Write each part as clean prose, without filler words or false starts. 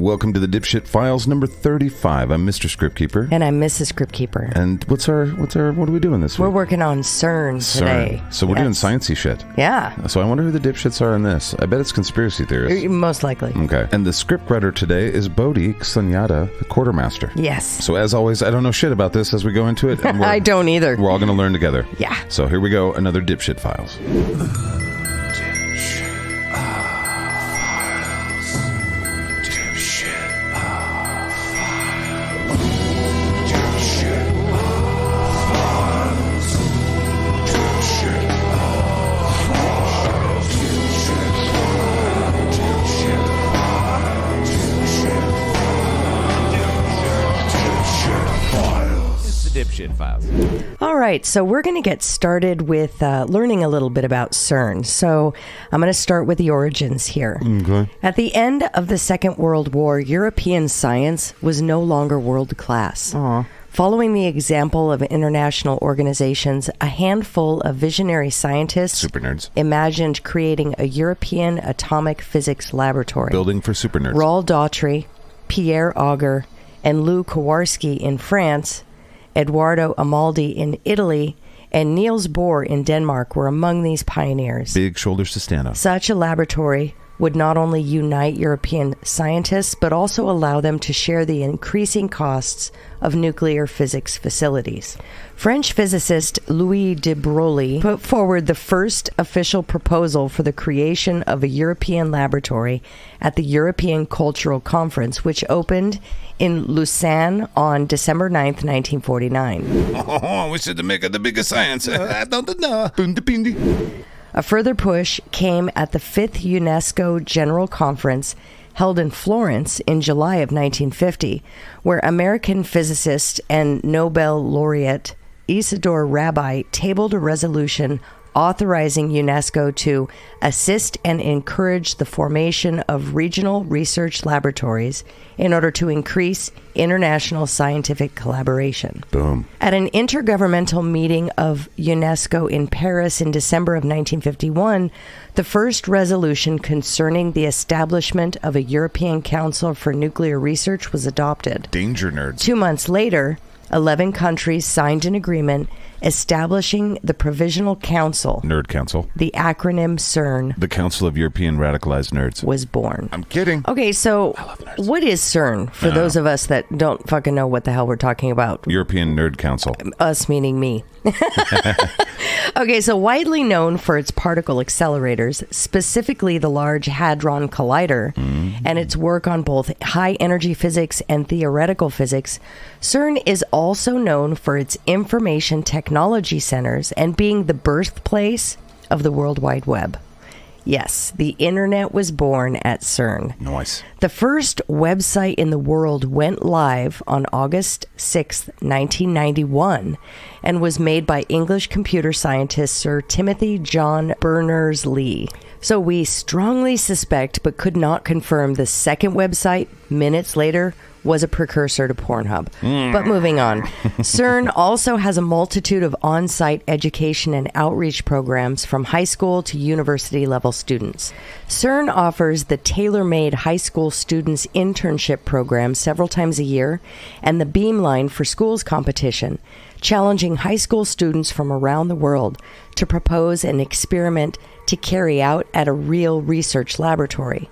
Welcome to the Dipshit Files number 35. I'm Mr. Scriptkeeper. And I'm Mrs. Scriptkeeper. And what are we doing this week? We're working on C.E.R.N today. So we're doing sciencey shit. Yeah. So I wonder who the dipshits are in this. I bet it's conspiracy theorists. Most likely. Okay. And the scriptwriter today is Bodhi, Sunyata, the Quartermaster. Yes. So as always, I don't know shit about this as we go into it. And I don't either. We're all going to learn together. Yeah. So here we go, another Dipshit Files. Dipshit Files. All right, so we're going to get started with learning a little bit about C.E.R.N. So I'm going to start with the origins here. Okay. At the end of the Second World War, European science was no longer world class. Aww. Following the example of international organizations, a handful of visionary scientists Super nerds. imagined creating a European atomic physics laboratory. Building for super nerds. Roald Daughtry, Pierre Auger, and Lou Kowarski in France, Eduardo Amaldi in Italy, and Niels Bohr in Denmark were among these pioneers. Big shoulders to stand on. Such a laboratory would not only unite European scientists, but also allow them to share the increasing costs of nuclear physics facilities. French physicist Louis de Broglie put forward the first official proposal for the creation of a European laboratory at the European Cultural Conference, which opened in Lausanne on December 9th, 1949. Oh, we should make the biggest science. I don't know. A further push came at the 5th UNESCO General Conference held in Florence in July of 1950, where American physicist and Nobel laureate Isidore Rabi tabled a resolution authorizing UNESCO to assist and encourage the formation of regional research laboratories in order to increase international scientific collaboration. Boom. At an intergovernmental meeting of UNESCO in Paris in December of 1951, the first resolution concerning the establishment of a European Council for Nuclear Research was adopted. Danger nerds. 2 months later, 11 countries signed an agreement establishing the Provisional Council. Nerd Council. The acronym C.E.R.N. The Council of European Radicalized Nerds. was born. I'm kidding. Okay, so I love nerds. what is C.E.R.N. for those of us that don't fucking know what the hell we're talking about? European Nerd Council. Us meaning me. Okay, so widely known for its particle accelerators, specifically the Large Hadron Collider, and its work on both high energy physics and theoretical physics, C.E.R.N. is also known for its information technology centers and being the birthplace of the World Wide Web. Yes, the internet was born at C.E.R.N. Nice. The first website in the world went live on August 6th, 1991, and was made by English computer scientist Sir Timothy John Berners-Lee. So we strongly suspect, but could not confirm, the second website, minutes later, was a precursor to Pornhub. But moving on. C.E.R.N. also has a multitude of on-site education and outreach programs from high school to university level students. C.E.R.N. offers the tailor-made high school students internship program several times a year and the Beamline for Schools competition, challenging high school students from around the world to propose an experiment to carry out at a real research laboratory.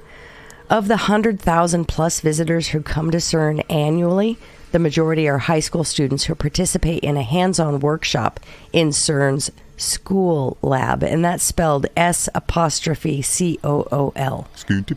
Of the 100,000 plus visitors who come to C.E.R.N. annually, the majority are high school students who participate in a hands-on workshop in C.E.R.N.'s School Lab, and that's spelled S''COOL.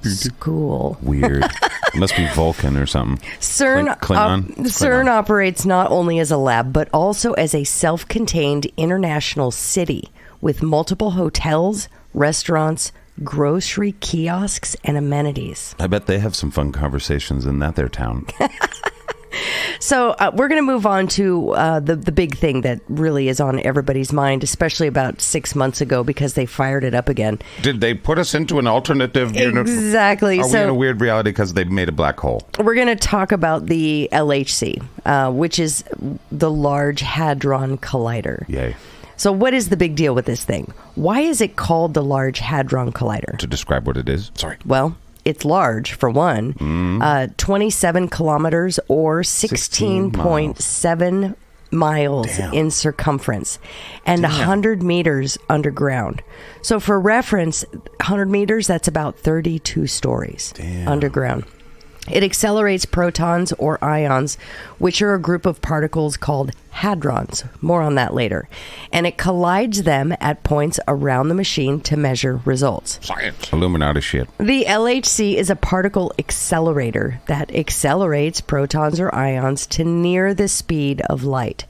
School. Weird. It must be Vulcan or something. C.E.R.N. Klingon? C.E.R.N. operates not only as a lab, but also as a self-contained international city with multiple hotels, restaurants, grocery kiosks, and amenities. I bet they have some fun conversations in their town. So we're going to move on to the big thing that really is on everybody's mind, especially about 6 months ago because they fired it up again. Did they put us into an alternative universe? Exactly. Are we in a weird reality because they made a black hole? We're going to talk about the LHC, which is the Large Hadron Collider. Yay. So what is the big deal with this thing? Why is it called the Large Hadron Collider? To describe what it is? Sorry. Well, it's large, for one. 27 kilometers or 16.7 miles in circumference and 100 meters underground. So for reference, 100 meters, that's about 32 stories underground. It accelerates protons or ions, which are a group of particles called hadrons. More on that later. And it collides them at points around the machine to measure results. Science. Illuminati shit. The LHC is a particle accelerator that accelerates protons or ions to near the speed of light.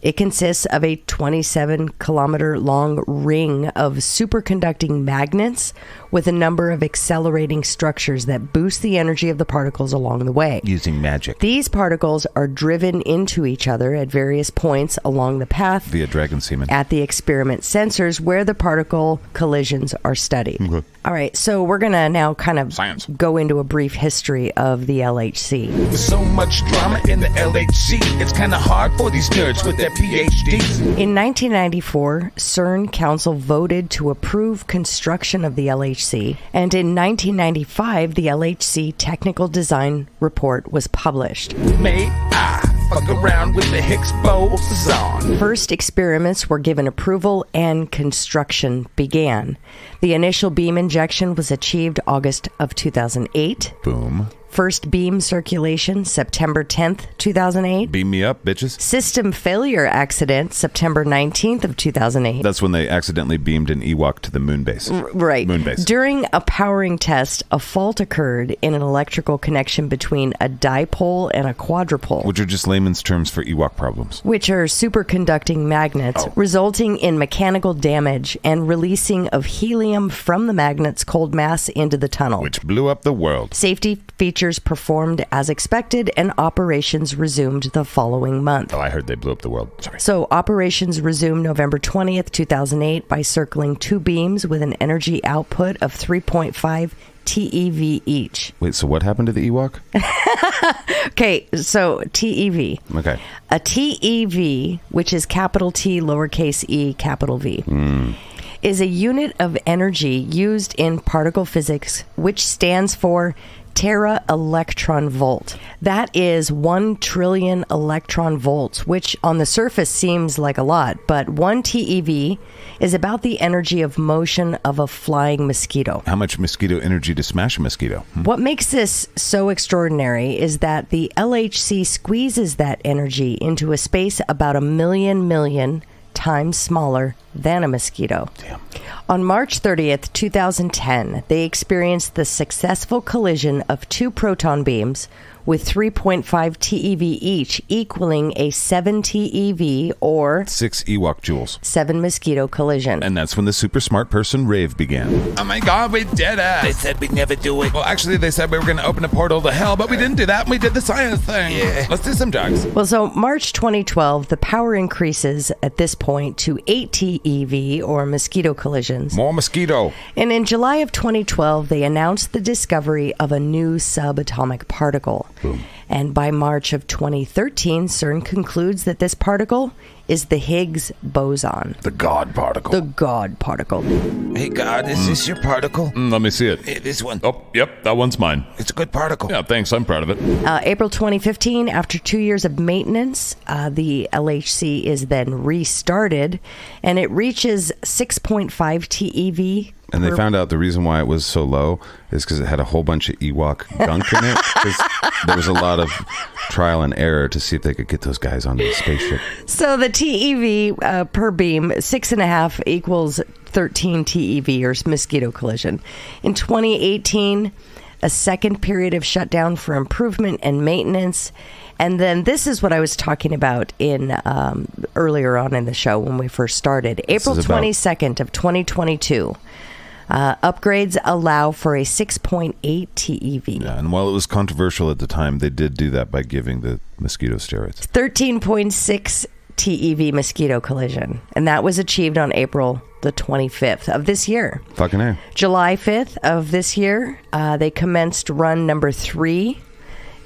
It consists of a 27-kilometer long ring of superconducting magnets with a number of accelerating structures that boost the energy of the particles along the way. Using magic. These particles are driven into each other at various points along the path Via dragon semen. at the experiment sensors where the particle collisions are studied. Okay. All right, so we're going to now kind of Science. go into a brief history of the LHC. There's so much drama in the LHC. It's kind of hard for these nerds with their PhDs. In 1994, C.E.R.N. Council voted to approve construction of the LHC, and in 1995, the LHC Technical Design Report was published. May I fuck around with the Higgs-Boson? First experiments were given approval and construction began. The initial beam injection was achieved August of 2008. Boom. First beam circulation, September 10th, 2008. Beam me up, bitches. System failure accident, September 19th of 2008. That's when they accidentally beamed an Ewok to the moon base. Right. Moon base. During a powering test, a fault occurred in an electrical connection between a dipole and a quadrupole, Which are just layman's terms for Ewok problems. which are superconducting magnets, resulting in mechanical damage and releasing of helium from the magnet's cold mass into the tunnel. Which blew up the world. Safety features performed as expected, and operations resumed the following month. Oh, I heard they blew up the world. Sorry. So operations resumed November 20th, 2008 by circling two beams with an energy output of 3.5 TeV each. Wait, so what happened to the Ewok? Okay, so TeV. Okay. A TeV, which is capital T, lowercase e, capital V, is a unit of energy used in particle physics, which stands for tera electron volt. That is 1 trillion electron volts, which on the surface seems like a lot, but 1 TeV is about the energy of motion of a flying mosquito. How much mosquito energy to smash a mosquito? What makes this so extraordinary is that the LHC squeezes that energy into a space about a million times smaller than a mosquito. Damn. On March 30th, 2010, they experienced the successful collision of two proton beams with 3.5 TeV each, equaling a 7 TeV or 6 Ewok joules. 7 mosquito collision. And that's when the super smart person rave began. Oh my god, we did it! They said we'd never do it. Well, actually, they said we were going to open a portal to hell, but we didn't do that, and we did the science thing. Yeah. Let's do some drugs. Well, so March 2012, the power increases at this point to 8 TeV or mosquito collisions. More mosquito. And in July of 2012, they announced the discovery of a new subatomic particle. Boom. And by March of 2013, C.E.R.N. concludes that this particle is the Higgs-Boson. The God particle. The God particle. Hey god, is this your particle? Let me see it. Hey, this one. Oh, yep, that one's mine. It's a good particle. Yeah, thanks. I'm proud of it. April 2015, after 2 years of maintenance, the LHC is then restarted, and it reaches 6.5 TeV. And they found out the reason why it was so low is because it had a whole bunch of Ewok gunk in it. 'Cause there was a lot of trial and error to see if they could get those guys onto the spaceship. So the TeV per beam, 6.5 equals 13 TeV or mosquito collision. In 2018, a second period of shutdown for improvement and maintenance. And then this is what I was talking about in earlier on in the show when we first started. April 22nd of 2022. Upgrades allow for a 6.8 TeV. Yeah, and while it was controversial at the time, they did do that by giving the mosquito steroids. 13.6 TeV mosquito collision. And that was achieved on April the 25th of this year. Fucking A. July 5th of this year, they commenced run number 3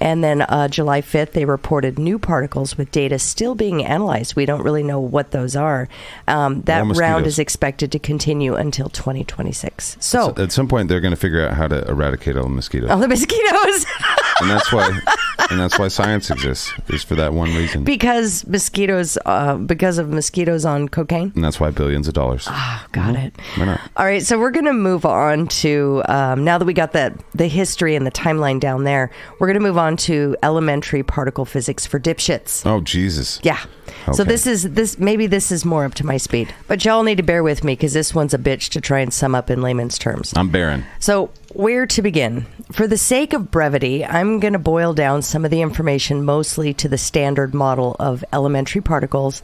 And then July 5th, they reported new particles with data still being analyzed. We don't really know what those are. That round is expected to continue until 2026. So at some point, they're going to figure out how to eradicate all the mosquitoes. All the mosquitoes. And that's why science exists, is for that one reason. Because mosquitoes, because of mosquitoes on cocaine. And that's why billions of dollars. Ah, got it. Why not? All right, so we're going to move on to, now that we got the history and the timeline down there, we're going to move on to elementary particle physics for dipshits. Oh, Jesus. Yeah. Okay. So this is more up to my speed. But y'all need to bear with me because this one's a bitch to try and sum up in layman's terms. I'm barren. So where to begin? For the sake of brevity, I'm going to boil down some of the information mostly to the standard model of elementary particles,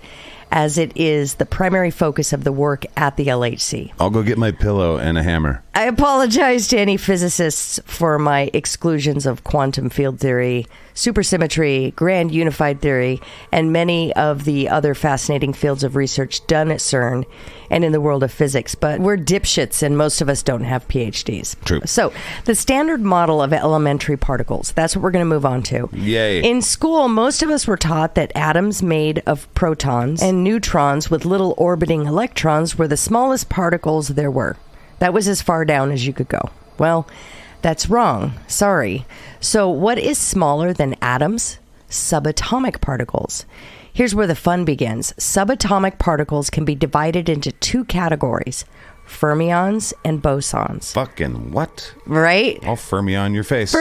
as it is the primary focus of the work at the LHC. I'll go get my pillow and a hammer. I apologize to any physicists for my exclusions of quantum field theory, supersymmetry, grand unified theory, and many of the other fascinating fields of research done at C.E.R.N. and in the world of physics. But we're dipshits and most of us don't have PhDs. True. So the standard model of elementary particles, that's what we're going to move on to. Yay. In school, most of us were taught that atoms made of protons and neutrons with little orbiting electrons were the smallest particles there were. That was as far down as you could go. Well, that's wrong. Sorry. So what is smaller than atoms? Subatomic particles. Here's where the fun begins. Subatomic particles can be divided into two categories: fermions and bosons. Fucking what? Right? I'll fermion your face.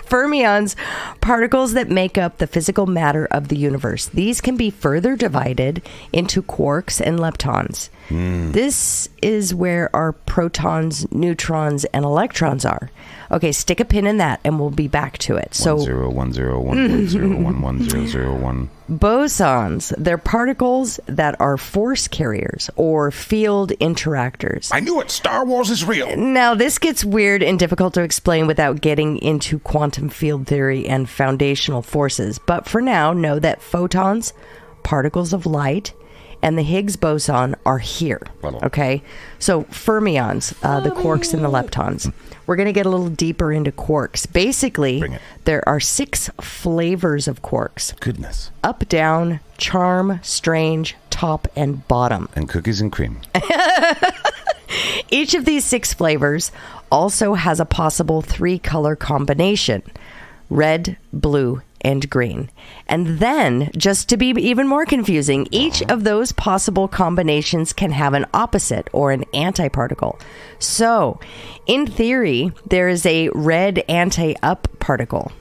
Fermions, particles that make up the physical matter of the universe. These can be further divided into quarks and leptons. This is where our protons, neutrons, and electrons are. Okay, stick a pin in that, and we'll be back to it. So 1-0-1-0-1-1-0-1-1-0-1. Bosons, they're particles that are force carriers or field interactors. I knew it. Star Wars is real. Now, this gets weird and difficult to explain without getting into quantum field theory and foundational forces. But for now, know that photons, particles of light, and the Higgs boson are here. Okay? So fermions, the quarks and the leptons. We're going to get a little deeper into quarks. Basically, there are 6 flavors of quarks. Goodness. Up, down, charm, strange, top, and bottom. And cookies and cream. Each of these 6 flavors also has a possible 3-color combination: red, blue, and green. And then, just to be even more confusing, each of those possible combinations can have an opposite or an antiparticle. So, in theory, there is a red anti-up particle.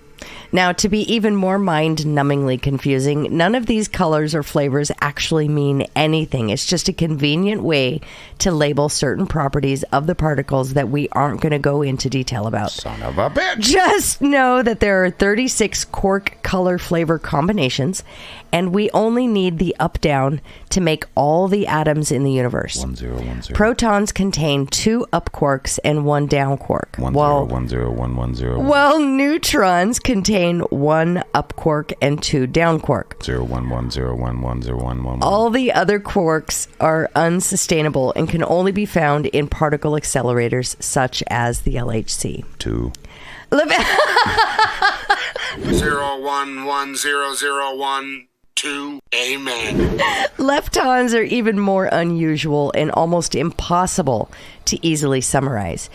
Now, to be even more mind-numbingly confusing, none of these colors or flavors actually mean anything. It's just a convenient way to label certain properties of the particles that we aren't going to go into detail about. Son of a bitch. Just know that there are 36 quark color flavor combinations, and we only need the up-down to make all the atoms in the universe. 1-0-1-0. Protons contain 2 up quarks and 1 down quark. 1-0-1-0-1-1-0. While neutrons contain 1 up quark and 2 down quark. 0-1-1-0-1-1-0-1-1. All the other quarks are unsustainable and can only be found in particle accelerators such as the LHC. 2. 0-1-1-0-0-1-2. Amen. Leptons are even more unusual and almost impossible to easily summarize.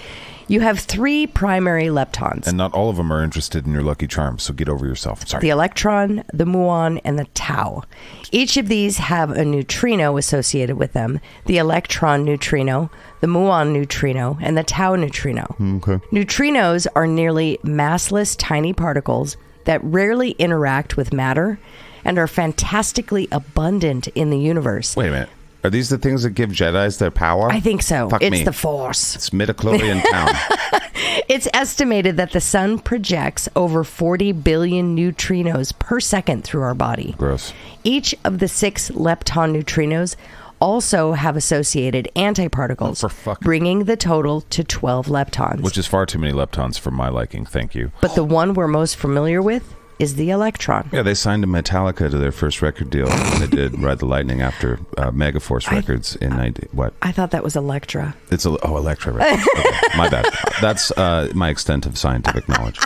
You have 3 primary leptons. And not all of them are interested in your Lucky Charms, so get over yourself. Sorry. The electron, the muon, and the tau. Each of these have a neutrino associated with them: the electron neutrino, the muon neutrino, and the tau neutrino. Okay. Neutrinos are nearly massless tiny particles that rarely interact with matter and are fantastically abundant in the universe. Wait a minute. Are these the things that give Jedis their power? I think so. Fuck It's me. the Force. It's midichlorian town. It's estimated that the sun projects over 40 billion neutrinos per second through our body. Gross. Each of the 6 lepton neutrinos also have associated antiparticles, For fuck- bringing the total to 12 leptons. Which is far too many leptons for my liking. Thank you. But the one we're most familiar with is the electron. Yeah, they signed a Metallica to their first record deal when they did Ride the Lightning after Megaforce Records in 90... What? I thought that was Electra. It's Electra, right? Okay, my bad. That's my extent of scientific knowledge.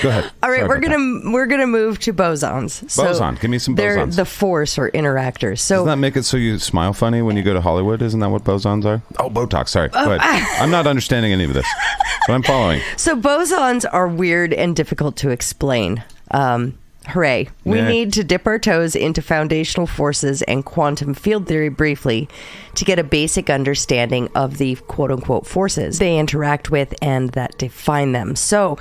Go ahead. All right, Sorry we're about that. gonna move to bosons. Boson. Give me some They're bosons. the force or interactors. So Doesn't that make it so you smile funny when you go to Hollywood? Isn't that what bosons are? Oh, Botox. Sorry. Go ahead. I'm not understanding any of this, but I'm following. So bosons are weird and difficult to explain. Hooray. We Nah. need to dip our toes into foundational forces and quantum field theory briefly to get a basic understanding of the quote-unquote forces they interact with and that define them. So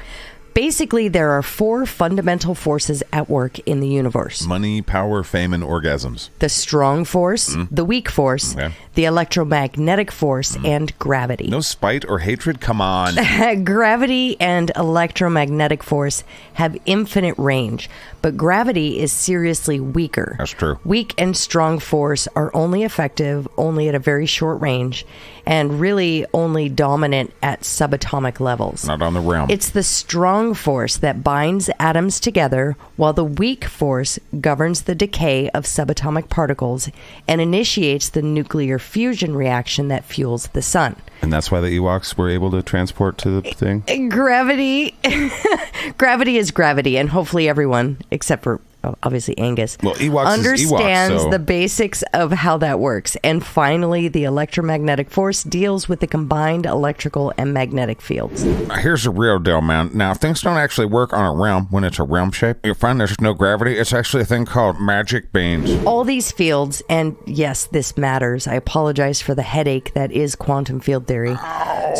basically, there are 4 fundamental forces at work in the universe. Money, power, fame, and orgasms. The strong force, the weak force, Okay. the electromagnetic force, and gravity. No spite or hatred? Come on. Gravity and electromagnetic force have infinite range, but gravity is seriously weaker. That's true. Weak and strong force are only effective only at a very short range and really only dominant at subatomic levels. Not on the realm. It's the strong force that binds atoms together, while the weak force governs the decay of subatomic particles and initiates the nuclear fusion reaction that fuels the sun. And that's why the Ewoks were able to transport to the thing? Gravity is gravity, and hopefully everyone except for obviously Angus Well, Ewoks is understands Ewoks, so- the basics of how that works. And finally, the electromagnetic force deals with the combined electrical and magnetic fields. Here's the real deal, man. Now, things don't actually work on a realm when it's a realm shape. You'll find there's no gravity. It's actually a thing called magic beans. All these fields, and yes, this matters. I apologize for the headache that is quantum field theory.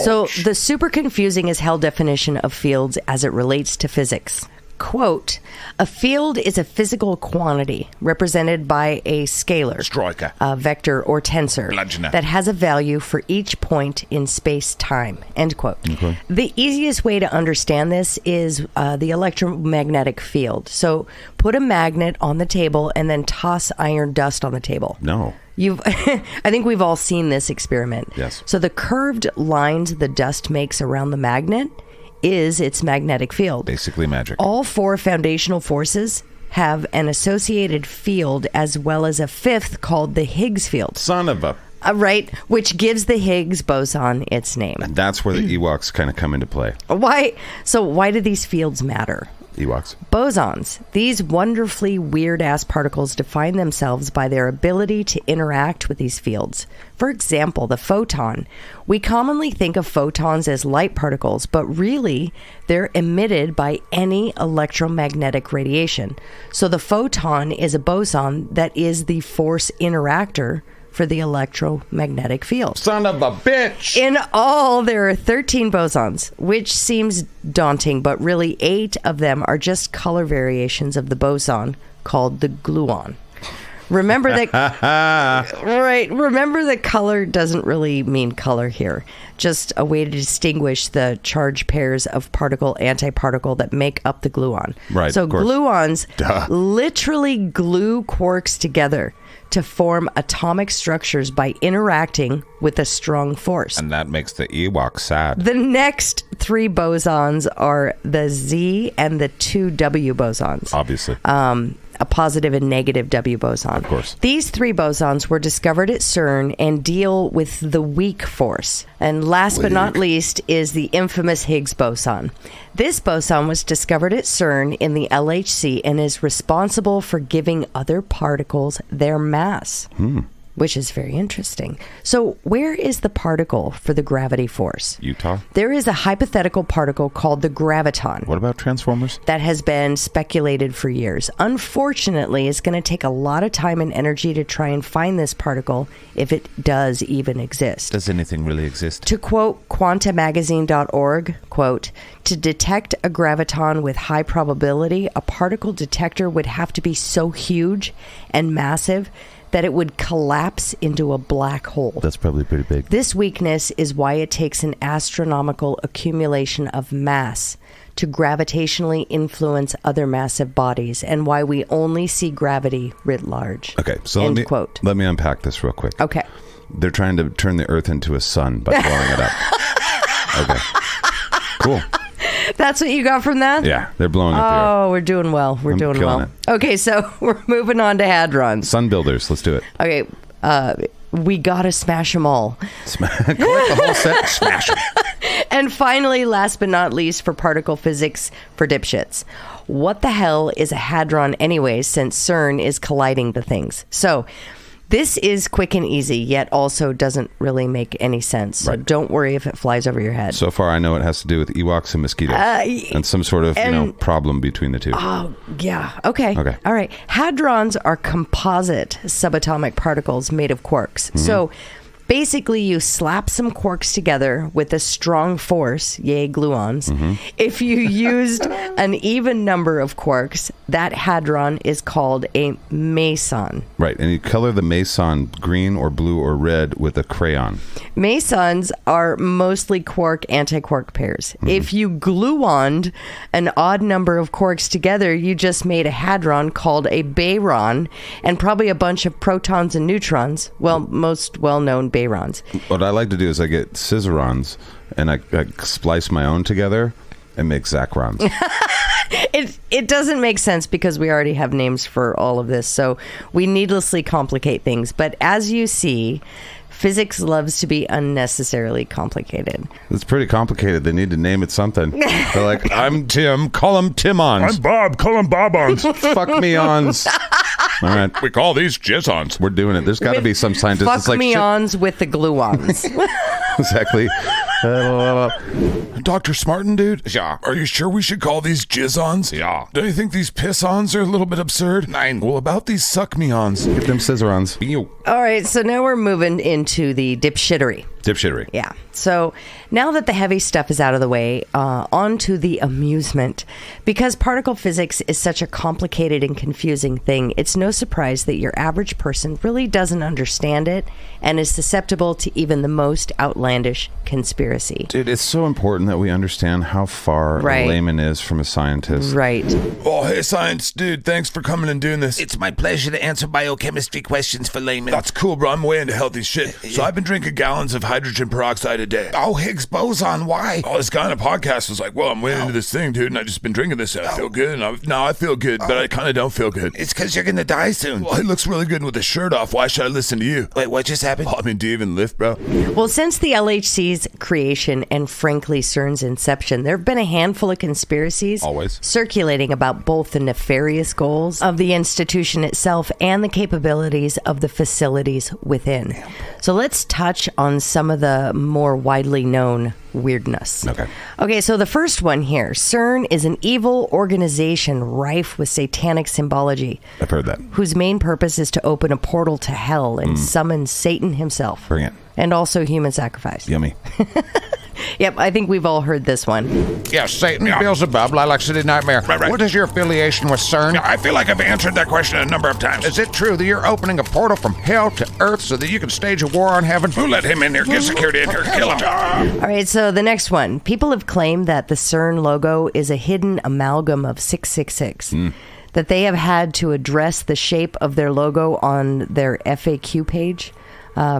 So the super confusing is held definition of fields as it relates to physics. Quote, a field is a physical quantity represented by a scalar, Striker. a vector or tensor Bludgeoner. that has a value for each point in space-time, end quote. Okay. The easiest way to understand this is the electromagnetic field. So put a magnet on the table and then toss iron dust on the table. No. I think we've all seen this experiment. Yes. So the curved lines the dust makes around the magnet is its magnetic field. Basically magic. All 4 foundational forces have an associated field as well as a 5th called the Higgs field. Son of a... Right, which gives the Higgs boson its name. And that's where the Ewoks kind of come into play. Why do these fields matter? Ewoks. Bosons, these wonderfully weird-ass particles define themselves by their ability to interact with these fields. For example, the photon. We commonly think of photons as light particles, but really, they're emitted by any electromagnetic radiation. So the photon is a boson that is the force interactor for the electromagnetic field. Son of a bitch! In all, there are 13 bosons, which seems daunting, but really 8 of them are just color variations of the boson called the gluon. Remember that, right? Remember that color doesn't really mean color here. Just a way to distinguish the charge pairs of particle-antiparticle that make up the gluon. Right, So of course. gluons Duh. literally glue quarks together to form atomic structures by interacting with a strong force. And that makes the Ewok sad. The next 3 bosons are the Z and the 2W bosons. Obviously. A positive and negative W boson. Of course. These 3 bosons were discovered at CERN and deal with the weak force. And last but not least is the infamous Higgs boson. This boson was discovered at CERN in the LHC and is responsible for giving other particles their mass. Which is very interesting. So where is the particle for the gravity force? Utah? There is a hypothetical particle called the graviton What about Transformers? that has been speculated for years. Unfortunately, it's going to take a lot of time and energy to try and find this particle if it does even exist. Does anything really exist? To quote quantamagazine.org, quote, to detect a graviton with high probability, a particle detector would have to be so huge and massive that it would collapse into a black hole. That's probably pretty big. This weakness is why it takes an astronomical accumulation of mass to gravitationally influence other massive bodies, and why we only see gravity writ large. Okay, so End quote. let me unpack this real quick. Okay. They're trying to turn the Earth into a sun by blowing it up. Okay. Cool. That's what you got from that? Yeah, they're blowing up the Earth. Oh, we're doing well. We're I'm doing killing well. Okay, so we're moving on to hadrons. Sun builders, let's do it. Okay, We gotta smash them all. Collect the whole set, smash it. And finally, last but not least, for particle physics for dipshits. What the hell is a hadron anyway, since CERN is colliding the things? So this is quick and easy, yet also doesn't really make any sense. So don't worry if it flies over your head. So far, I know it has to do with Ewoks and mosquitoes and some sort of problem between the two. Oh, yeah. Okay. All right. Hadrons are composite subatomic particles made of quarks. Mm-hmm. So basically, you slap some quarks together with a strong force, yay, gluons. Mm-hmm. If you used an even number of quarks, that hadron is called a meson. Right, and you color the meson green or blue or red with a crayon. Mesons are mostly quark-antiquark pairs. Mm-hmm. If you gluoned an odd number of quarks together, you just made a hadron called a baron, and probably a bunch of protons and neutrons. Well, most well-known barons. What I like to do is I get scissorons and I splice my own together and make zachrons. It doesn't make sense because we already have names for all of this, so we needlessly complicate things. But as you see, physics loves to be unnecessarily complicated. It's pretty complicated. They need to name it something. They're like, I'm Tim, call him Timons. I'm Bob, call him Bobons. Fuck me-ons. All right. We call these jizzons. We're doing it. There's got to be some scientist Fuck that's like, me-ons with the gluons. Exactly. Dr. Smartin, dude? Yeah. Are you sure we should call these jizzons? Yeah. Don't you think these piss-ons are a little bit absurd? Nein. Well, about these suck-me-ons. Get them scissorons. All right, so now we're moving into the dipshittery. Dipshittery. Yeah. So now that the heavy stuff is out of the way, on to the amusement. Because particle physics is such a complicated and confusing thing, it's no surprise that your average person really doesn't understand it and is susceptible to even the most outlandish conspiracy. Dude, it's so important that we understand how far a layman is from a scientist. Right. Oh, hey, science dude. Thanks for coming and doing this. It's my pleasure to answer biochemistry questions for laymen. That's cool, bro. I'm way into healthy shit. So I've been drinking gallons of hydrogen peroxide a day. Oh, Higgs-Boson, why? Oh, this guy on a podcast was like, well, I'm way into this thing, dude, and I've just been drinking this, and I feel good, and I feel good, but I kind of don't feel good. It's because you're going to die soon. Well, it looks really good with the shirt off. Why should I listen to you? Wait, what just happened? Oh, I mean, do you even lift, bro? Well, since the LHC's creation and frankly CERN's inception, there have been a handful of conspiracies circulating about both the nefarious goals of the institution itself and the capabilities of the facilities within. So let's touch on some of the more widely known weirdness. Okay, so the first one here. CERN is an evil organization rife with satanic symbology. I've heard that. Whose main purpose is to open a portal to hell and summon Satan himself. Bring it. And also human sacrifice. Yummy. Yep, I think we've all heard this one. Yeah, Satan, Beelzebub, Lilac City Nightmare. Right. What is your affiliation with CERN? I feel like I've answered that question a number of times. Is it true that you're opening a portal from hell to earth so that you can stage a war on heaven? Who let him in here? Get security in here. Kill him. All right, so the next one. People have claimed that the CERN logo is a hidden amalgam of 666. That they have had to address the shape of their logo on their FAQ page,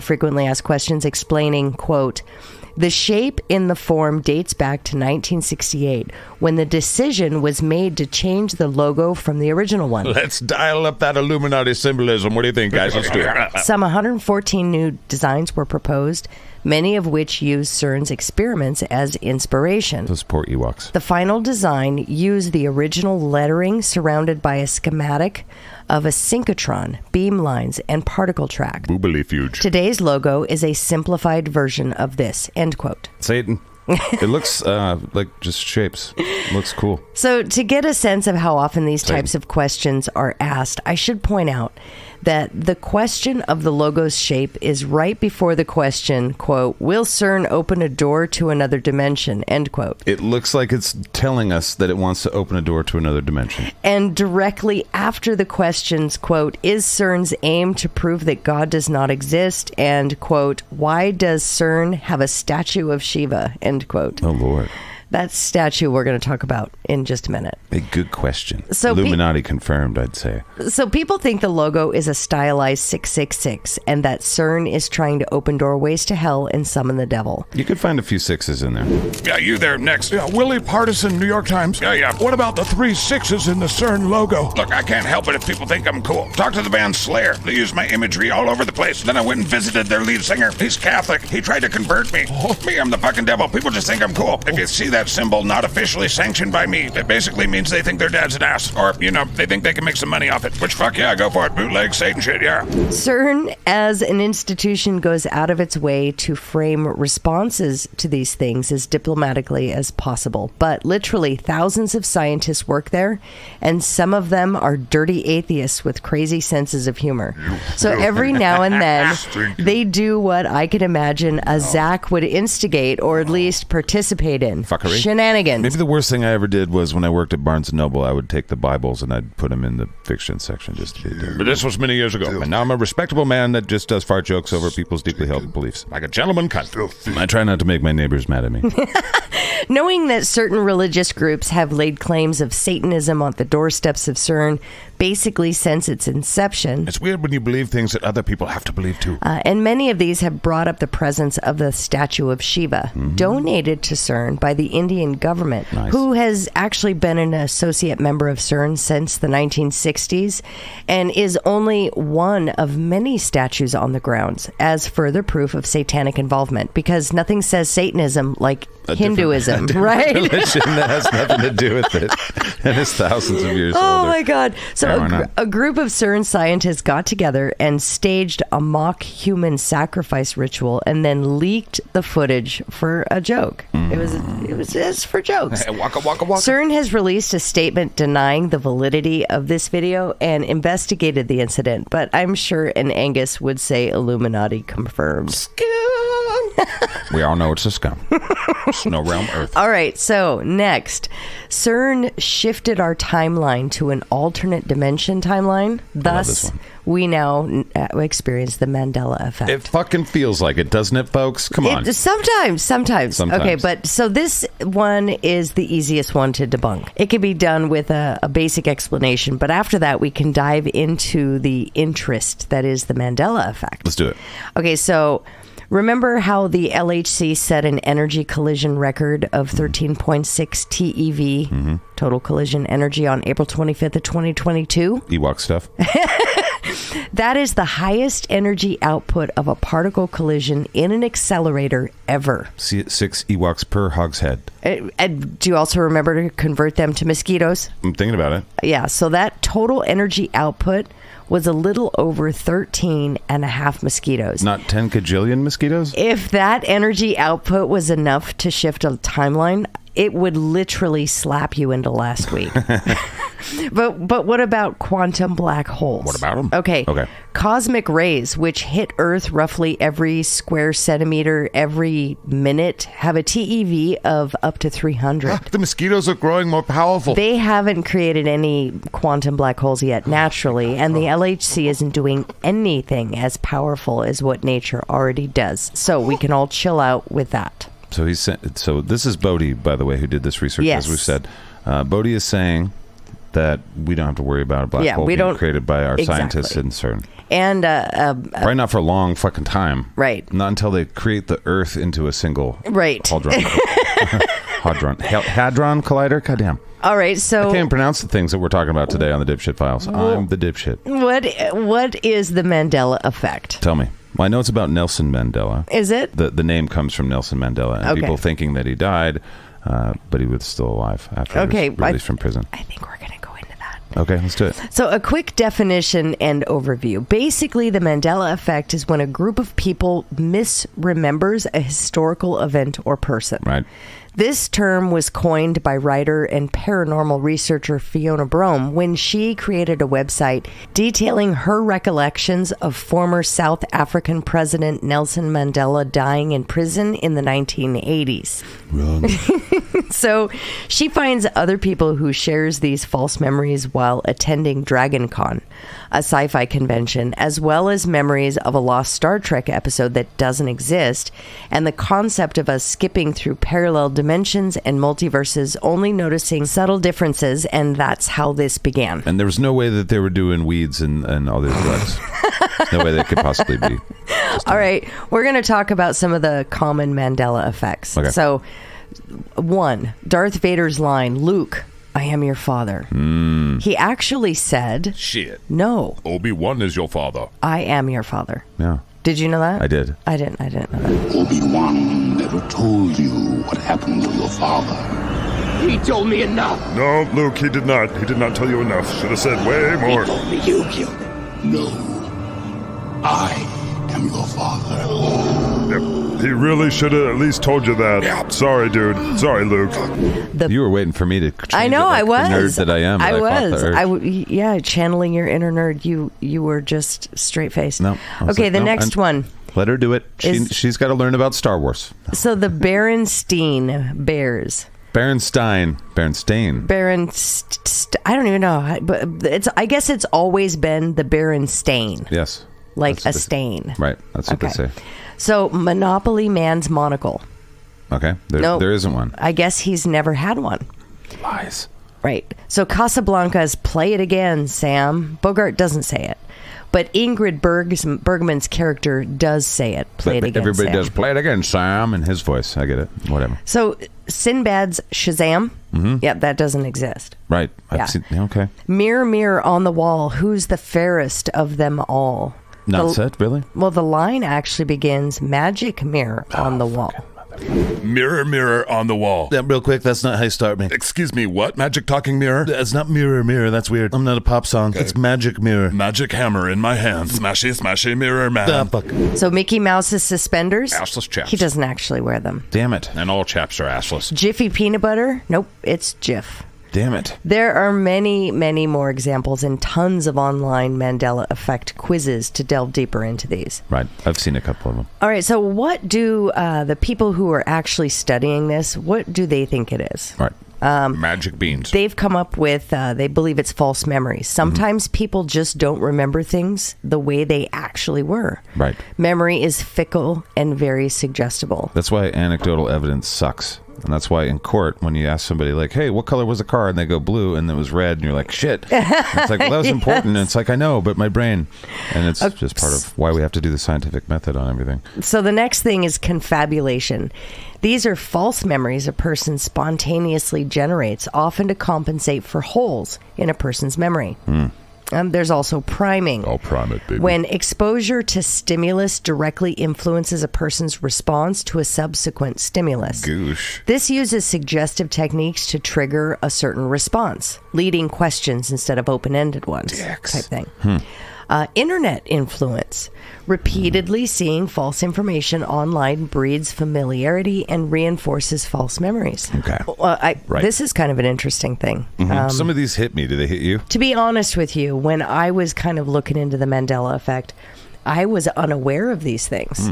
frequently asked questions, explaining, quote, the shape in the form dates back to 1968, when the decision was made to change the logo from the original one. Let's dial up that Illuminati symbolism. What do you think, guys? Let's do it. Some 114 new designs were proposed, many of which used CERN's experiments as inspiration. Those poor Ewoks. The final design used the original lettering surrounded by a schematic of a synchrotron, beamlines, and particle track. Boobily-fuge. Today's logo is a simplified version of this, end quote. Satan. It looks like just shapes. It looks cool. So to get a sense of how often these types of questions are asked, I should point out that the question of the logo's shape is right before the question, quote, will CERN open a door to another dimension, end quote. It looks like it's telling us that it wants to open a door to another dimension. And directly after the questions, quote, is CERN's aim to prove that God does not exist, and, quote, why does CERN have a statue of Shiva, end quote. Oh, Lord. That statue we're going to talk about in just a minute. A good question. So Illuminati confirmed, I'd say. So people think the logo is a stylized 666 and that CERN is trying to open doorways to hell and summon the devil. You could find a few sixes in there. Yeah, you there next. Yeah, Willie Partisan, New York Times. Yeah. What about the 3 6s in the CERN logo? Look, I can't help it if people think I'm cool. Talk to the band Slayer. They use my imagery all over the place. Then I went and visited their lead singer. He's Catholic. He tried to convert me. Me, I'm the fucking devil. People just think I'm cool. If you see that symbol not officially sanctioned by me, it basically means they think their dad's an ass. Or, they think they can make some money off it. Which, fuck yeah, go for it. Bootleg, Satan shit, yeah. CERN, as an institution, goes out of its way to frame responses to these things as diplomatically as possible. But literally, thousands of scientists work there, and some of them are dirty atheists with crazy senses of humor. So every now and then, they do what I could imagine a Zach would instigate or at least participate in. Fuckery. Shenanigans. Maybe the worst thing I ever did was when I worked at Barnes & Noble, I would take the Bibles and I'd put them in the fiction section just to be there. But this was many years ago, and now I'm a respectable man that just does fart jokes over people's deeply held beliefs. Like a gentleman cunt. I try not to make my neighbors mad at me. Knowing that certain religious groups have laid claims of Satanism on the doorsteps of CERN basically since its inception. It's weird when you believe things that other people have to believe too. And many of these have brought up the presence of the statue of Shiva, donated to CERN by the Indian government, who has actually been an associate member of CERN since the 1960s and is only one of many statues on the grounds as further proof of satanic involvement, because nothing says Satanism like Hinduism, right? Religion that has nothing to do with it and is thousands of years older. Oh my God. So Yeah, a group of CERN scientists got together and staged a mock human sacrifice ritual and then leaked the footage for a joke. It was just for jokes. Waka, waka, waka. CERN has released a statement denying the validity of this video and investigated the incident, but I'm sure an Angus would say Illuminati confirmed. We all know it's a scum. Snow realm Earth. All right, so next, CERN shifted our timeline to an alternate dimension timeline. Thus, we now experience the Mandela effect. It fucking feels like it, doesn't it, folks? Come on. Sometimes. Okay, but so this one is the easiest one to debunk. It can be done with a basic explanation, but after that, we can dive into the interest that is the Mandela effect. Let's do it. Okay, so remember how the LHC set an energy collision record of 13.6 TeV, total collision energy, on April 25th of 2022? Ewok stuff. That is the highest energy output of a particle collision in an accelerator ever. 6 Ewoks per hogshead. And do you also remember to convert them to mosquitoes? I'm thinking about it. Yeah, so that total energy output was a little over 13 and a half mosquitoes. Not 10 kajillion mosquitoes? If that energy output was enough to shift a timeline, it would literally slap you into last week. But what about quantum black holes? What about them? Okay. Cosmic rays, which hit Earth roughly every square centimeter every minute, have a TeV of up to 300. The mosquitoes are growing more powerful. They haven't created any quantum black holes yet, naturally, and the LHC isn't doing anything as powerful as what nature already does. So we can all chill out with that. So this is Bodhi, by the way, who did this research, yes. As we've said. Bodhi is saying that we don't have to worry about a black hole being created by our scientists in CERN. And probably not for a long fucking time. Right. Not until they create the Earth into a single hadron collider. Goddamn. All right, so I can't even pronounce the things that we're talking about today on the Dipshit Files. I'm the dipshit. What is the Mandela effect? Tell me. Well, I know it's about Nelson Mandela. Is it? The name comes from Nelson Mandela, and people thinking that he died, but he was still alive after he was released from prison. I think we're going to go into that. Okay, let's do it. So a quick definition and overview. Basically, the Mandela effect is when a group of people misremembers a historical event or person. Right. This term was coined by writer and paranormal researcher Fiona Brome when she created a website detailing her recollections of former South African President Nelson Mandela dying in prison in the 1980s. So she finds other people who shares these false memories while attending Dragon Con, a sci-fi convention, as well as memories of a lost Star Trek episode that doesn't exist, and the concept of us skipping through parallel dimensions and multiverses, only noticing subtle differences, and that's how this began. And there was no way that they were doing weeds and other drugs. No way they could possibly be. All right, we're going to talk about some of the common Mandela effects. Okay. So, 1, Darth Vader's line, Luke, I am your father. He actually said, Shit. no, Obi-Wan is your father. I am your father. Yeah. Did you know that? I did. I didn't know that. Obi-Wan never told you what happened to your father. He told me enough. No, Luke, he did not. He did not tell you enough. Should have said way more. He told me you killed him. No. I am your father. Yep. He really should have at least told you that. Yeah. Sorry, dude. Sorry, Luke. You were waiting for me to change I know, it like I was. the nerd that I am. I that fought the urge. yeah, channeling your inner nerd. You were just straight faced. No. I was Okay, like, the no, next one. Let her do it. She's got to learn about Star Wars. So the Berenstein Bears. Berenstain. I don't even know, but I guess it's always been the Berenstain. Yes. Like That's what a stain. Right. That's what they say. So Monopoly Man's monocle. Okay. There isn't one. I guess he's never had one. Lies. Right. So Casablanca's Play It Again, Sam. Bogart doesn't say it. But Ingrid Bergman's character does say it. Play it again, Everybody Sam. does play it again, Sam, in his voice. I get it. Whatever. So Sinbad's Shazam. Yep, that doesn't exist. Right. Yeah. I've seen. Okay. Mirror, mirror on the wall, who's the fairest of them all? Not said, really? Well, the line actually begins, magic mirror on the wall. Mirror, mirror on the wall. Yeah, real quick, that's not how you start me. Excuse me, what? Magic talking mirror? It's not mirror, mirror. That's weird. I'm not a pop song. It's magic mirror. Magic hammer in my hand. Smashy, smashy mirror man. Ah, fuck. So Mickey Mouse's suspenders? Assless chaps. He doesn't actually wear them. Damn it. And all chaps are assless. Jiffy peanut butter? Nope, it's Jif. Damn it. There are many, many more examples and tons of online Mandela effect quizzes to delve deeper into these. Right. I've seen a couple of them. All right, so what do the people who are actually studying this, what do they think it is? Right. Magic beans. They've come up with, they believe it's false memories. Sometimes people just don't remember things the way they actually were. Right. Memory is fickle and very suggestible. That's why anecdotal evidence sucks. And that's why in court, when you ask somebody like, hey, what color was the car? And they go blue and it was red. And you're like, shit. And it's like, well, that was important. And it's like, I know, but my brain. And it's just part of why we have to do the scientific method on everything. So the next thing is confabulation. These are false memories a person spontaneously generates, often to compensate for holes in a person's memory. There's also priming. I'll prime it, baby. When exposure to stimulus directly influences a person's response to a subsequent stimulus. Goosh. This uses suggestive techniques to trigger a certain response, leading questions instead of open-ended ones, type thing. Internet influence. Repeatedly seeing false information online breeds familiarity and reinforces false memories. Okay. Well, Right. This is kind of an interesting thing. Some of these hit me. Do they hit you? To be honest with you, when I was kind of looking into the Mandela effect, I was unaware of these things.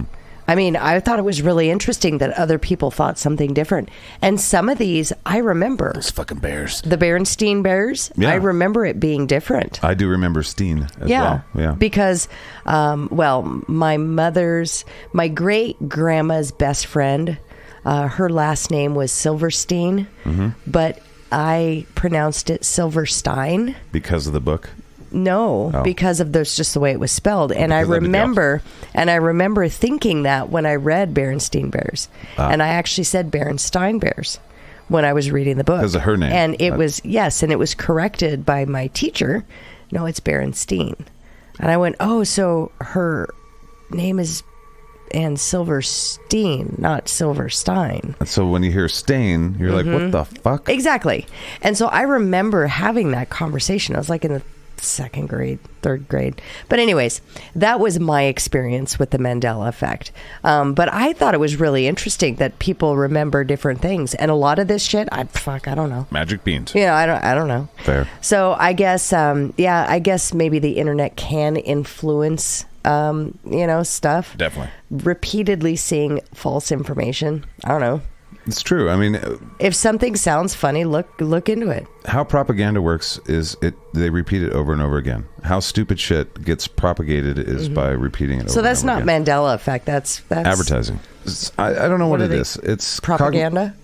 I mean, I thought it was really interesting that other people thought something different. And some of these, I remember. Those fucking bears. The Berenstein Bears, Yeah. I remember it being different. I do remember Steen as well. Yeah. Because, my great-grandma's best friend, her last name was Silverstein, but I pronounced it Silverstein. Because of the book? No, because of just the way it was spelled. And I remember thinking that when I read Berenstein Bears. And I actually said Berenstein Bears when I was reading the book. Because of her name. And it was corrected by my teacher. No, it's Berenstein. And I went, oh, so her name is Anne Silverstein, not Silverstein. And so when you hear Stain, you're like, what the fuck? Exactly. And so I remember having that conversation. I was like in the second grade, third grade. But anyways, that was my experience with the Mandela effect. But I thought it was really interesting that people remember different things. And a lot of this shit, I don't know. Magic beans. Yeah, I don't know. Fair. So I guess, I guess maybe the internet can influence, stuff. Definitely. Repeatedly seeing false information. I don't know. It's true. I mean, If something sounds funny, look into it. how propaganda works is they repeat it over and over again. How stupid shit gets propagated is by repeating it over So that's and over not again. Mandela effect. That's Advertising. I don't know what it is. It's propaganda.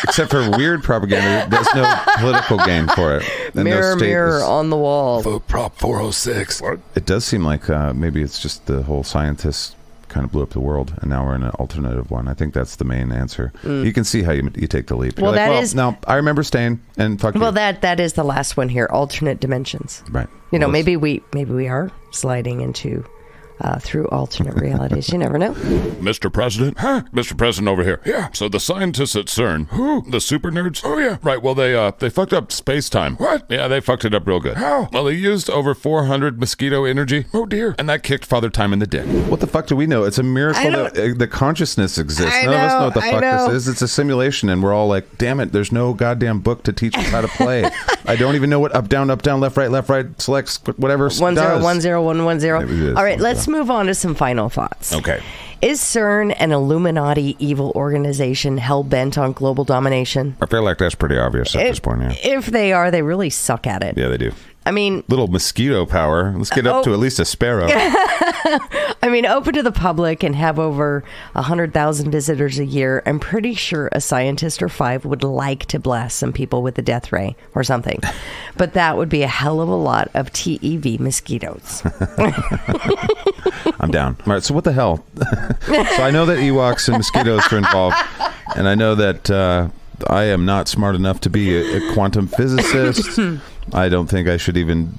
Except for weird propaganda, there's no political gain for it. And Mirror, mirror on the wall. Vote Prop 406. What? It does seem like maybe it's just the whole scientists kind of blew up the world, and now we're in an alternative one. I think that's the main answer. You can see how you take the leap. You're Well, like, that is... No, I remember staying, and fuck Well, you. that is the last one here. Alternate dimensions. Right. You know, Well, maybe we are sliding into... through alternate realities. You never know. Mr. President? Huh? Mr. President over here. Yeah. So the scientists at CERN, who? The super nerds? Oh, yeah. Right. Well, they fucked up space-time. What? Yeah, they fucked it up real good. How? Well, they used over 400 mosquito energy. Oh, dear. And that kicked Father Time in the dick. What the fuck do we know? It's a miracle that the consciousness exists. None of us know what the fuck this is. It's a simulation, and we're all like, damn it, there's no goddamn book to teach us how to play. I don't even know what up, down, left, right, selects, whatever 1 0 1 0 1 1 0. Maybe All right, let's move on to some final thoughts. Okay. Is CERN an Illuminati evil organization hell-bent on global domination? I feel like that's pretty obvious at this point, yeah. If they are, they really suck at it. Yeah, they do. I mean... Little mosquito power. Let's get up to at least a sparrow. I mean, open to the public and have over 100,000 visitors a year. I'm pretty sure a scientist or 5 would like to blast some people with the death ray or something. But that would be a hell of a lot of TEV mosquitoes. I'm down. All right, so what the hell? So I know that Ewoks and mosquitoes are involved, and I know that I am not smart enough to be a quantum physicist. I don't think I should even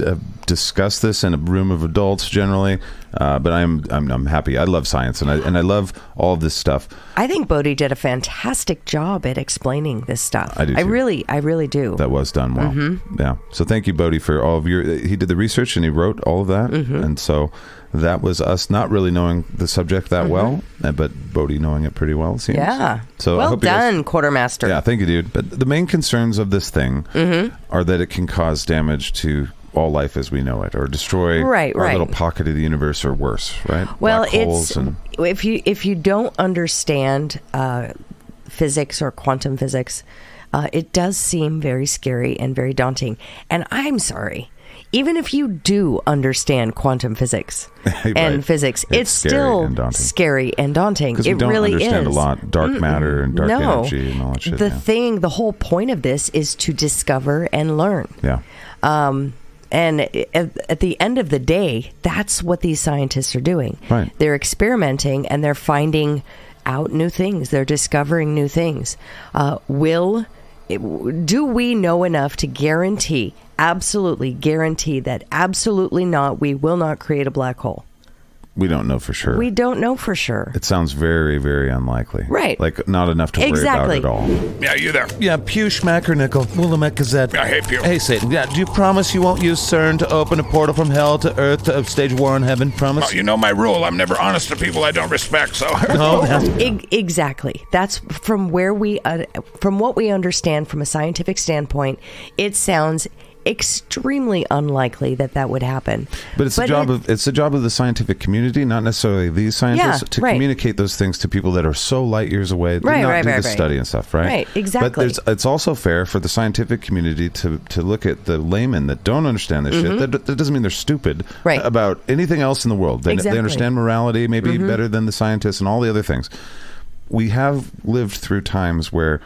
discuss this in a room of adults generally, but I'm happy. I love science, and I love all of this stuff. I think Bodhi did a fantastic job at explaining this stuff. I do too. I really do. That was done well. Mm-hmm. Yeah. So thank you, Bodhi, for all of he did the research and he wrote all of that, and so that was us not really knowing the subject that well, but Bodhi knowing it pretty well, it seems. Yeah. So well I hope done, Quartermaster. Yeah, thank you, dude. But the main concerns of this thing are that it can cause damage to all life as we know it, or destroy our little pocket of the universe, or worse, right? Well, if you don't understand physics or quantum physics, it does seem very scary and very daunting. And I'm sorry, even if you do understand quantum physics and physics, it's still scary and daunting. Because we don't understand a lot, dark matter and dark energy and all that shit. The whole point of this is to discover and learn. Yeah. And at the end of the day, that's what these scientists are doing. Right. They're experimenting and they're finding out new things. They're discovering new things. Do we know enough to absolutely guarantee that absolutely not, we will not create a black hole? We don't know for sure. We don't know for sure. It sounds very, very unlikely. Right. Like, not enough to worry about at all. Yeah, you there? Yeah, Pew Schmackernickel, Willamette Gazette. Yeah, hey, Pew. Hey, Satan. Yeah, do you promise you won't use CERN to open a portal from hell to Earth to stage war in heaven? Promise? Well, you know my rule. I'm never honest to people I don't respect, so... Exactly. That's from what we understand from a scientific standpoint, it sounds extremely unlikely that would happen. But it's the job of the scientific community, not necessarily these scientists, to communicate those things to people that are so light years away. They do the study and stuff, right? Right, exactly. But it's also fair for the scientific community to look at the laymen that don't understand this shit. That doesn't mean they're stupid about anything else in the world. They understand morality maybe better than the scientists and all the other things. We have lived through times where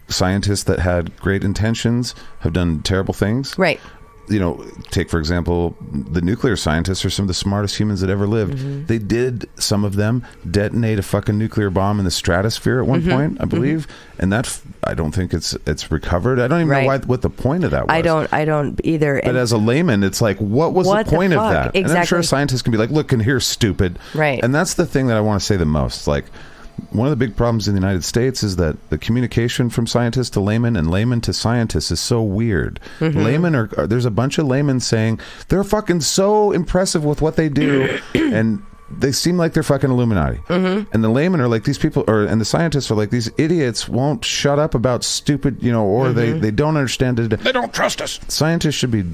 scientists that had great intentions have done terrible things. Right. You know, take, for example, the nuclear scientists are some of the smartest humans that ever lived. They did, some of them, detonate a fucking nuclear bomb in the stratosphere at one point, I believe. And I don't think it's recovered. I don't even know what the point of that was. I don't either. But as a layman, it's like, what was the point of that? Exactly. And I'm sure scientists can be like, look, and here's stupid. Right. And that's the thing that I want to say the most. Like, one of the big problems in the United States is that the communication from scientists to laymen and laymen to scientists is so weird. Laymen there's a bunch of laymen saying they're fucking so impressive with what they do, and they seem like they're fucking Illuminati. And the laymen are like, these people, and the scientists are like, these idiots won't shut up about stupid, or they don't understand it. They don't trust us. Scientists should be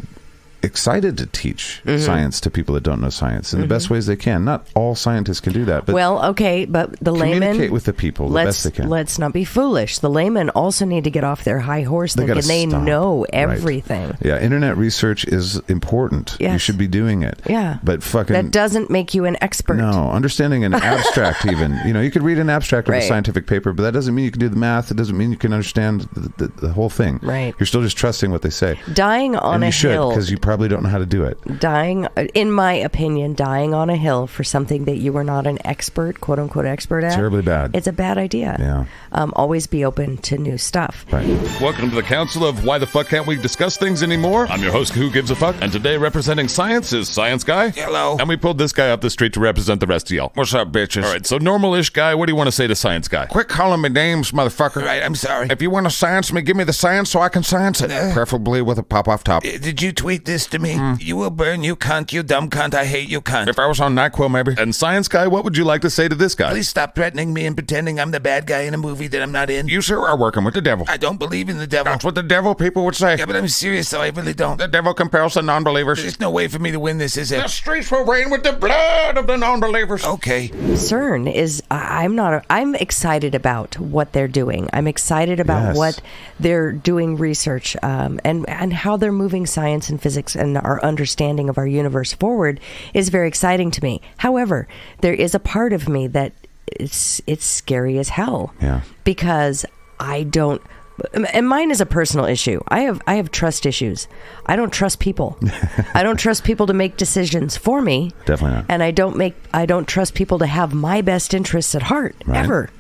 excited to teach science to people that don't know science in the best ways they can. Not all scientists can do that, but but the layman communicate with the people the best they can. Let's not be foolish. The laymen also need to get off their high horse thinking they know everything. Right. Yeah, internet research is important. Yes. You should be doing it. Yeah, but that doesn't make you an expert. No, understanding an abstract even. You could read an abstract of a scientific paper, but that doesn't mean you can do the math. It doesn't mean you can understand the whole thing. Right. You're still just trusting what they say. Dying on a hill. Because you probably don't know how to do it. In my opinion, dying on a hill for something that you are not an expert, quote unquote expert at. Terribly bad. It's a bad idea. Yeah. Always be open to new stuff. Right. Welcome to the Council of Why the Fuck Can't We Discuss Things Anymore? I'm your host, Who Gives a Fuck, and today representing science is Science Guy. Hello. And we pulled this guy up the street to represent the rest of y'all. What's up, bitches? All right, so normal-ish guy, what do you want to say to Science Guy? Quit calling me names, motherfucker. Right, I'm sorry. If you want to science me, give me the science so I can science it. Preferably with a pop-off top. Did you tweet this to me? You will burn, you cunt, you dumb cunt, I hate you cunt. If I was on NyQuil, maybe. And Science Guy, what would you like to say to this guy? Please stop threatening me and pretending I'm the bad guy in a movie that I'm not in. You, sir, are working with the devil. I don't believe in the devil. That's what the devil people would say. Yeah, but I'm serious though, I really don't. The devil compels the non-believers. There's no way for me to win this, is The there? streets will rain with the blood of the non-believers. Okay. CERN is, I'm excited about what they're doing. I'm excited about what they're doing research and how they're moving science and physics and our understanding of our universe forward is very exciting to me. However, there is a part of me that it's scary as hell. Yeah. Because I don't, and mine is a personal issue. I have trust issues. I don't trust people. I don't trust people to make decisions for me. Definitely not. And I don't trust people to have my best interests at heart, ever.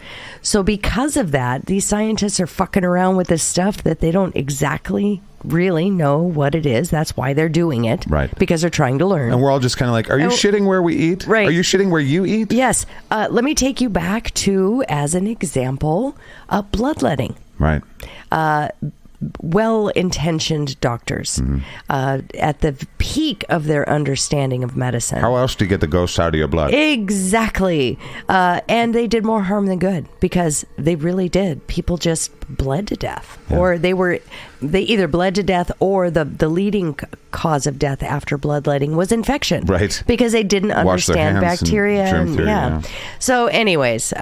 So because of that, these scientists are fucking around with this stuff that they don't exactly really know what it is. That's why they're doing it. Right. Because they're trying to learn. And we're all just kind of like, are you shitting where we eat? Right. Are you shitting where you eat? Yes. Let me take you back to, as an example, bloodletting. Right. Well-intentioned doctors at the peak of their understanding of medicine. How else do you get the ghosts out of your blood? Exactly. And they did more harm than good because they really did. People just bled to death, or they either bled to death, or the leading cause of death after bloodletting was infection. Right. Because they didn't understand bacteria. And germ theory, So anyways,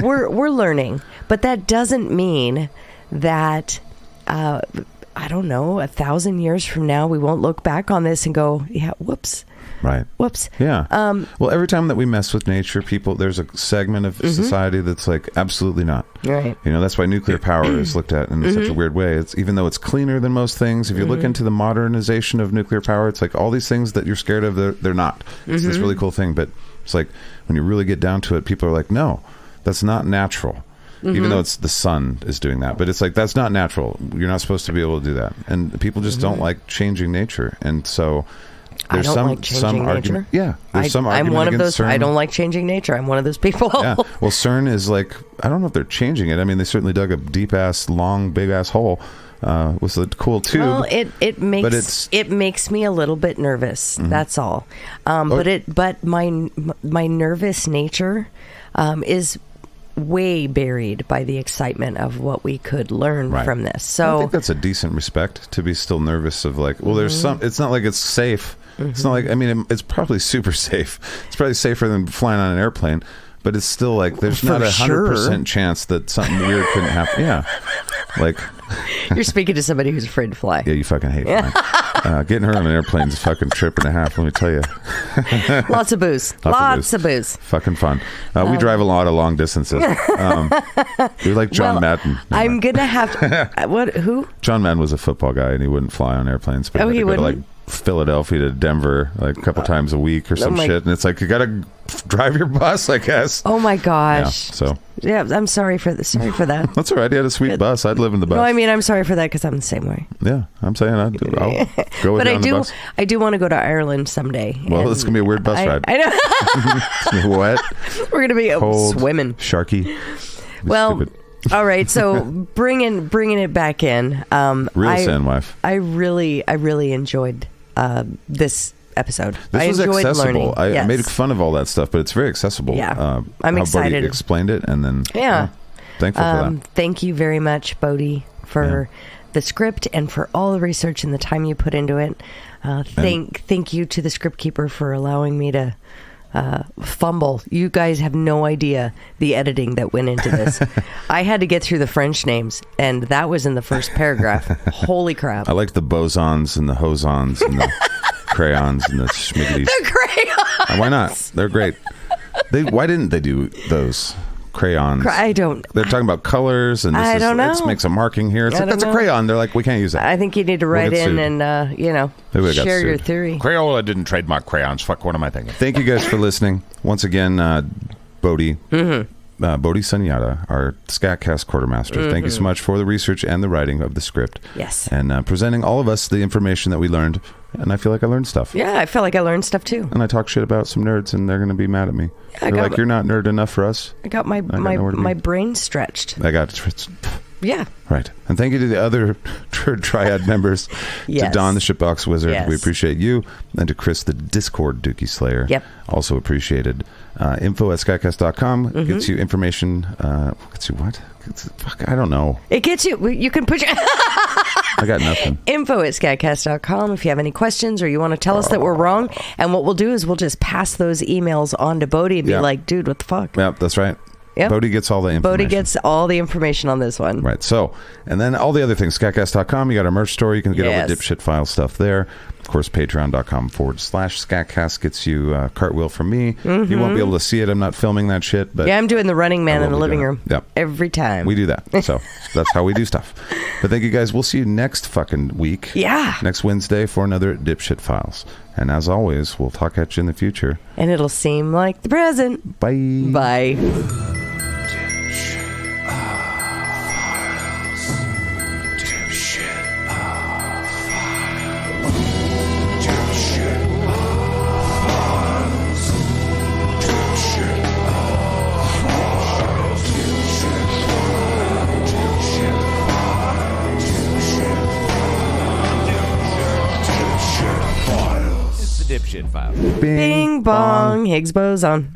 we're learning, but that doesn't mean that I don't know, 1,000 years from now, we won't look back on this and go, yeah, whoops. Right. Whoops. Yeah. Well, every time that we mess with nature, there's a segment of society that's like, absolutely not. Right. That's why nuclear power is looked at in such a weird way. It's even though it's cleaner than most things, if you look into the modernization of nuclear power, it's like all these things that you're scared of, they're not. It's this really cool thing. But it's like when you really get down to it, people are like, no, that's not natural. Even though it's the sun is doing that, but it's like, that's not natural. You're not supposed to be able to do that. And people just don't like changing nature. And so there's some argument. Yeah. There's some argument. I'm one of those. CERN. I don't like changing nature. I'm one of those people. Yeah. Well, CERN is like, I don't know if they're changing it. I mean, they certainly dug a deep ass, long, big ass hole. Was a cool tube. Well, it makes me a little bit nervous. That's all. But my nervous nature is way buried by the excitement of what we could learn from this. So I think that's a decent respect to be still nervous of like, well, there's some, it's not like it's safe. It's not like, I mean, it's probably super safe. It's probably safer than flying on an airplane, but it's still like, there's not 100% chance that something weird couldn't happen. Yeah. Like, you're speaking to somebody who's afraid to fly. Yeah, you fucking hate flying. Getting her on an airplane is a fucking trip and a half, let me tell you. Lots of booze. Lots of booze. Fucking fun. We drive a lot of long distances. We're like John Madden. I'm going to have to... Who? John Madden was a football guy, and he wouldn't fly on airplanes. But he would go to like Philadelphia to Denver like a couple times a week or some shit. And it's like, you got to drive your bus, I guess. Oh, my gosh. Yeah, so... Yeah, I'm sorry for that. That's all right. He had a sweet bus. I'd live in the bus. No, I mean, I'm sorry for that because I'm the same way. Yeah, I'm saying I'll go with you on the bus. I do want to go to Ireland someday. Well, it's going to be a weird bus ride. I know. It's going to be wet. We're going to be cold, swimming. Sharky. Well, stupid. All right. So bringing it back in. Real sand wife. I really enjoyed this episode. This was accessible. I made fun of all that stuff, but it's very accessible. Yeah, I'm excited. Bodhi explained it, and then thankful for that. Thank you very much, Bodhi, for the script and for all the research and the time you put into it. Thank you to the script keeper for allowing me to fumble. You guys have no idea the editing that went into this. I had to get through the French names, and that was in the first paragraph. Holy crap. I liked the bosons and the hosons and the crayons and the schmigglies. The crayons! Why not? They're great. Why didn't they do those crayons? I don't. They're talking about colors, and I don't know. Let's make some marking here. It's like, that's a crayon. They're like, we can't use that. I think you need to write in and, share your theory. Crayola didn't trademark crayons. Fuck, what am I thinking? Thank you guys for listening. Once again, Bodhi. Bodhi Sunyata, our SKATCAST Quartermaster. Thank you so much for the research and the writing of the script. Yes. And presenting all of us the information that we learned. And I feel like I learned stuff. Yeah, I feel like I learned stuff too. And I talk shit about some nerds, and they're going to be mad at me. They're like, you're not nerd enough for us. I got my brain stretched. I got it. Yeah. Right. And thank you to the other Triad members. Yes. To Don the Shipbox Wizard. Yes. We appreciate you. And to Chris the Discord Dookie Slayer. Yep. Also appreciated. Info@skatcast.com gets you information. Gets you what? Fuck, I don't know. It gets you. You can put your... I got nothing. Info@skatcast.com if you have any questions or you want to tell us that we're wrong. And what we'll do is we'll just pass those emails on to Bodhi and be like, dude, what the fuck? Yep, that's right. Yep. Bodhi gets all the information. Bodhi gets all the information on this one. Right. So, and then all the other things, skatcast.com, you got our merch store. You can get all the dipshit file stuff there. Of course, patreon.com/SKATCast gets you a cartwheel from me. You won't be able to see it. I'm not filming that shit. But yeah, I'm doing the Running Man in the living room. Yep. Every time. We do that. So that's how we do stuff. But thank you guys. We'll see you next fucking week. Yeah. Next Wednesday for another Dipshit Files. And as always, we'll talk at you in the future. And it'll seem like the present. Bye. Bye. Dipshit Files. Bing bong. Higgs boson.